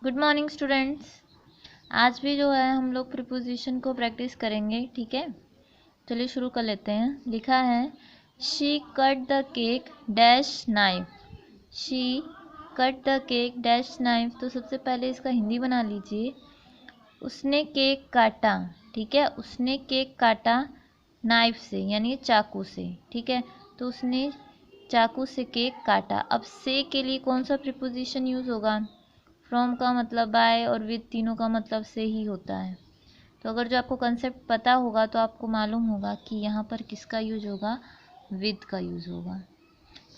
Good morning students. आज भी जो है हम लोग प्रीपोजिशन को प्रैक्टिस करेंगे, ठीक है। चलिए शुरू कर लेते हैं। लिखा है she cut the cake dash knife. She cut the cake dash knife. तो सबसे पहले इसका हिंदी बना लीजिए। उसने केक काटा, ठीक है। उसने केक काटा नाइफ से यानी चाकू से, ठीक है। तो उसने चाकू से केक काटा। अब से के लिए कौन सा प्रीपोजिशन यूज़ होगा? फ्रॉम का मतलब बाय और विद, तीनों का मतलब से ही होता है। तो अगर जो आपको कंसेप्ट पता होगा तो आपको मालूम होगा कि यहाँ पर किसका यूज होगा? विद का यूज होगा।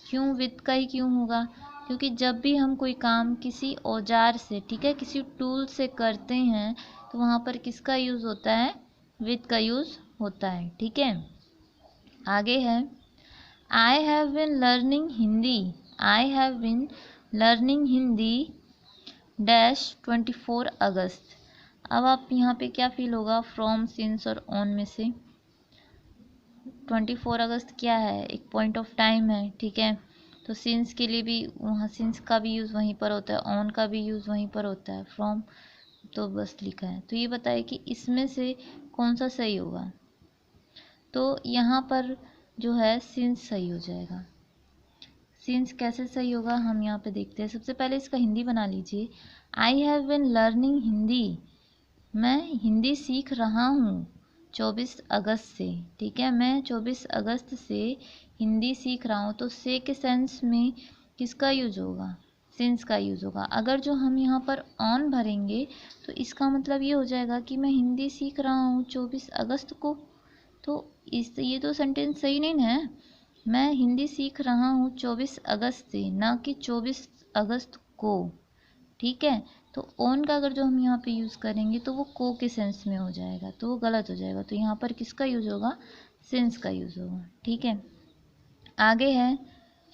क्यों विद का ही क्यों होगा? क्योंकि जब भी हम कोई काम किसी औजार से, ठीक है, किसी टूल से करते हैं तो वहाँ पर किसका यूज होता है? विद का यूज होता है, ठीक है। आगे है I have been learning Hindi. I have been learning Hindi dash 24 अगस्त। अब आप यहाँ पे क्या फील होगा? फ्रॉम, सिंस और ऑन में से 24 अगस्त क्या है? एक पॉइंट ऑफ टाइम है, ठीक है। तो सिंस के लिए भी वहाँ सिंस का भी यूज़ वहीं पर होता है, ऑन का भी यूज़ वहीं पर होता है, फ्रॉम तो बस लिखा है। तो ये बताइए कि इसमें से कौन सा सही होगा? तो यहाँ पर जो है सिंस सही हो जाएगा। सिंस कैसे सही होगा हम यहाँ पे देखते हैं। सबसे पहले इसका हिंदी बना लीजिए। I have been learning Hindi, मैं हिंदी सीख रहा हूँ 24 अगस्त से, ठीक है। मैं 24 अगस्त से हिंदी सीख रहा हूँ। तो से के सेंस में किसका यूज होगा? सिंस का यूज होगा। अगर जो हम यहाँ पर ऑन भरेंगे तो इसका मतलब ये हो जाएगा कि मैं हिंदी सीख रहा हूँ 24 अगस्त को। तो ये तो सेंटेंस सही नहीं है। मैं हिंदी सीख रहा हूँ 24 अगस्त से, ना कि 24 अगस्त को, ठीक है। तो ओन का अगर जो हम यहाँ पे यूज़ करेंगे तो वो को के सेंस में हो जाएगा, तो वो गलत हो जाएगा। तो यहाँ पर किसका यूज़ होगा? सिंस का यूज़ होगा, ठीक है। आगे है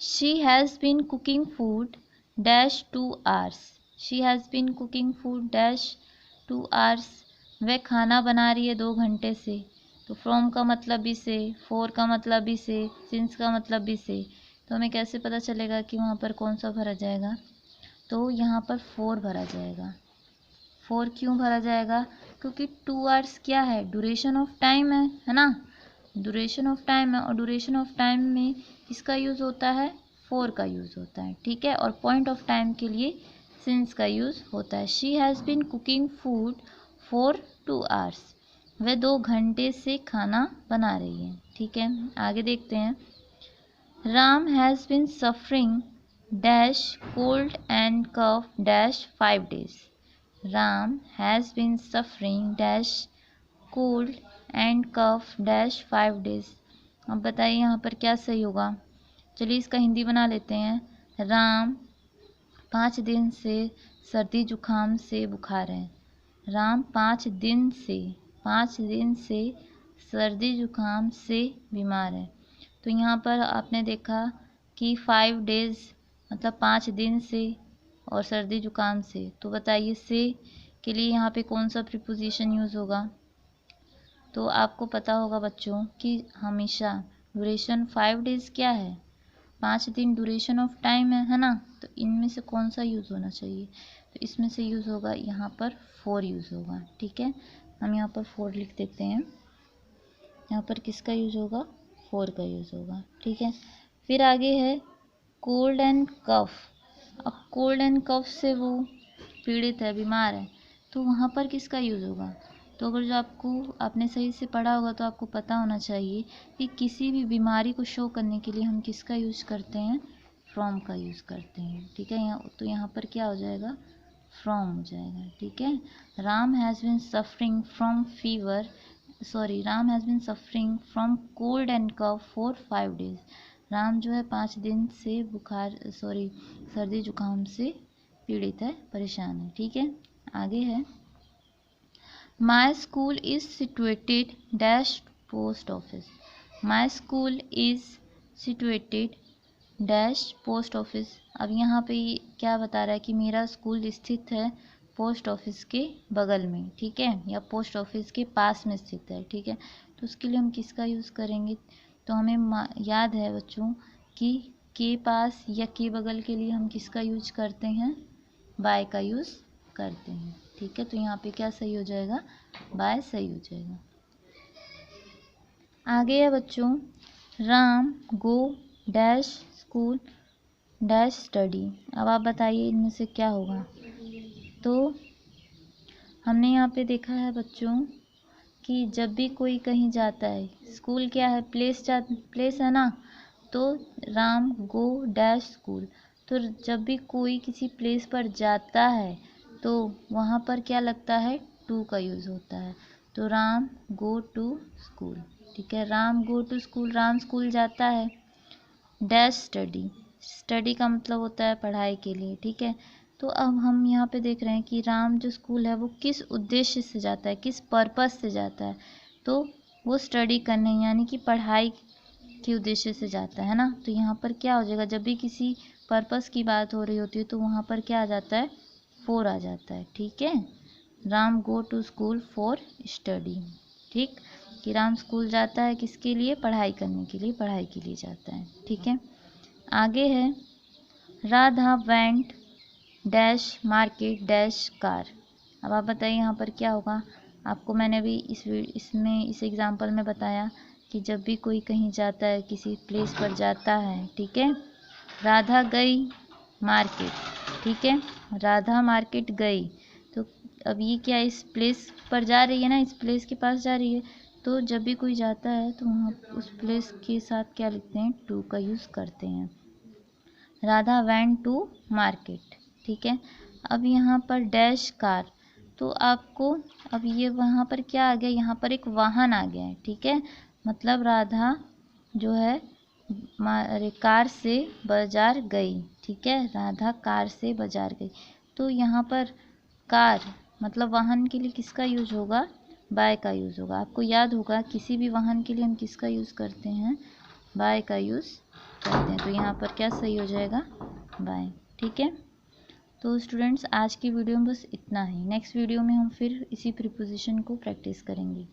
she has been cooking food dash 2 hours. She has been cooking food dash 2 hours. वह खाना बना रही है 2 घंटे से। तो फ्रॉम का मतलब भी से, फॉर का मतलब भी से, सिंस का मतलब भी से। तो हमें कैसे पता चलेगा कि वहाँ पर कौन सा भरा जाएगा? तो यहाँ पर 4 भरा जाएगा। 4 क्यों भरा जाएगा? क्योंकि 2 आवर्स क्या है? ड्यूरेशन ऑफ टाइम है ना। ड्यूरेशन ऑफ टाइम है और ड्यूरेशन ऑफ टाइम में किसका यूज़ होता है? 4 का यूज़ होता है, ठीक है। और पॉइंट ऑफ टाइम के लिए सिंस का यूज़ होता है। She has been cooking food for 2 hours. वह 2 घंटे से खाना बना रही है, ठीक है। आगे देखते हैं। Ram has been suffering dash cold and cough dash 5 days। Ram has been suffering dash cold and cough dash 5 days। अब बताइए यहाँ पर क्या सही होगा? चलिए इसका हिंदी बना लेते हैं। राम 5 दिन से सर्दी जुकाम से बुखार है। राम 5 दिन से सर्दी जुकाम से बीमार है। तो यहाँ पर आपने देखा कि 5 days मतलब 5 दिन से और सर्दी जुकाम से। तो बताइए से के लिए यहाँ पे कौन सा प्रीपोजिशन यूज़ होगा? तो आपको पता होगा बच्चों कि हमेशा ड्यूरेशन 5 days क्या है? 5 दिन ड्यूरेशन ऑफ टाइम है ना। तो इनमें से कौन सा यूज़ होना चाहिए? तो इसमें से यूज़ होगा यहाँ पर 4 यूज़ होगा, ठीक है। हम यहाँ पर 4 लिख देते हैं। यहाँ पर किसका यूज़ होगा? 4 का यूज़ होगा, ठीक है। फिर आगे है कोल्ड एंड कफ। अब कोल्ड एंड कफ से वो पीड़ित है, बीमार है, तो वहाँ पर किसका यूज़ होगा? तो अगर जो आपने सही से पढ़ा होगा तो आपको पता होना चाहिए कि किसी भी बीमारी को शो करने के लिए हम किसका यूज़ करते हैं? फ्रॉम का यूज़ करते हैं, ठीक है। यहाँ पर क्या हो जाएगा? फ्रॉम हो जाएगा, ठीक है। Ram has been suffering from fever, sorry, Ram has been suffering from cold and cough for 5 days। Ram जो है 5 दिन से सर्दी जुकाम से पीड़ित है, परेशान है, ठीक है। आगे है my school is situated dash post office. My school is situated dash post office. अब यहाँ पे क्या बता रहा है कि मेरा स्कूल स्थित है पोस्ट ऑफिस के बगल में, ठीक है, या पोस्ट ऑफिस के पास में स्थित है, ठीक है। तो उसके लिए हम किसका यूज़ करेंगे? तो हमें याद है बच्चों कि के पास या के बगल के लिए हम किसका यूज करते हैं? बाय का यूज़ करते हैं। ठीक है, तो यहाँ पे क्या सही हो जाएगा, बाय सही हो जाएगा। आगे है बच्चों, राम गो डैश स्कूल डैश स्टडी। अब आप बताइए इनमें से क्या होगा। तो हमने यहाँ पे देखा है बच्चों कि जब भी कोई कहीं जाता है, स्कूल क्या है, प्लेस है ना, तो राम गो डैश स्कूल। तो जब भी कोई किसी प्लेस पर जाता है तो वहाँ पर क्या लगता है, टू का यूज़ होता है। तो राम गो टू स्कूल। ठीक है, Ram go to school, Ram school जाता है। डैश स्टडी, स्टडी का मतलब होता है पढ़ाई के लिए। ठीक है, तो अब हम यहाँ पे देख रहे हैं कि राम जो स्कूल है वो किस उद्देश्य से जाता है, किस पर्पस से जाता है। तो वो स्टडी करने यानी कि पढ़ाई के उद्देश्य से जाता है ना। तो यहाँ पर क्या हो जाएगा, जब भी किसी पर्पस की बात हो रही होती है तो वहाँ पर क्या आ जाता है, फॉर आ जाता है। ठीक है, Ram go to school for study. ठीक, कि राम स्कूल जाता है किसके लिए, पढ़ाई करने के लिए, पढ़ाई के लिए जाता है। ठीक है, आगे है Radha went dash market dash car. अब आप बताइए यहाँ पर क्या होगा। आपको मैंने भी इस एग्जांपल में बताया कि जब भी कोई कहीं जाता है, किसी प्लेस पर जाता है, ठीक है, राधा गई मार्केट। ठीक है, राधा मार्केट गई। तो अब ये क्या, इस प्लेस पर जा रही है ना, इस प्लेस के पास जा रही है। तो जब भी कोई जाता है तो वहाँ उस प्लेस के साथ क्या लिखते हैं, टू का यूज़ करते हैं। Radha went to market. ठीक है, अब यहाँ पर डैश कार, तो आपको अब ये वहाँ पर क्या आ गया, यहाँ पर एक वाहन आ गया है। ठीक है, मतलब राधा जो है कार से बाजार गई। ठीक है, राधा कार से बाजार गई। तो यहाँ पर कार मतलब वाहन के लिए किसका यूज होगा, बाय का यूज़ होगा। आपको याद होगा किसी भी वाहन के लिए हम किसका यूज़ करते हैं, बाय का यूज़ करते हैं। तो यहाँ पर क्या सही हो जाएगा, बाय। ठीक है, तो स्टूडेंट्स आज की वीडियो में बस इतना ही। नेक्स्ट वीडियो में हम फिर इसी प्रीपोजिशन को प्रैक्टिस करेंगे।